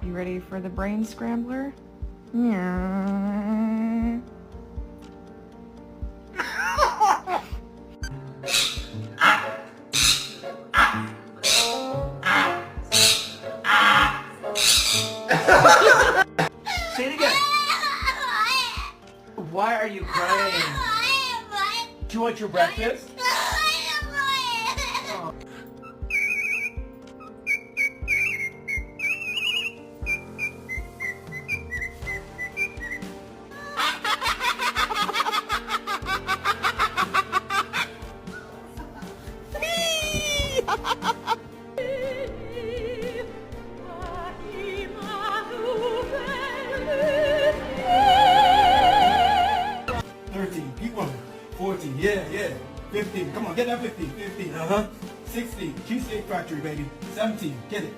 You ready for the brain scrambler? Yeah. 'Say it again. Why are you crying? Do you want your breakfast? Oh. Keep on. 14, yeah. 15, come on, get that 15. 15, 16, Cheesecake Factory, baby. 17, get it.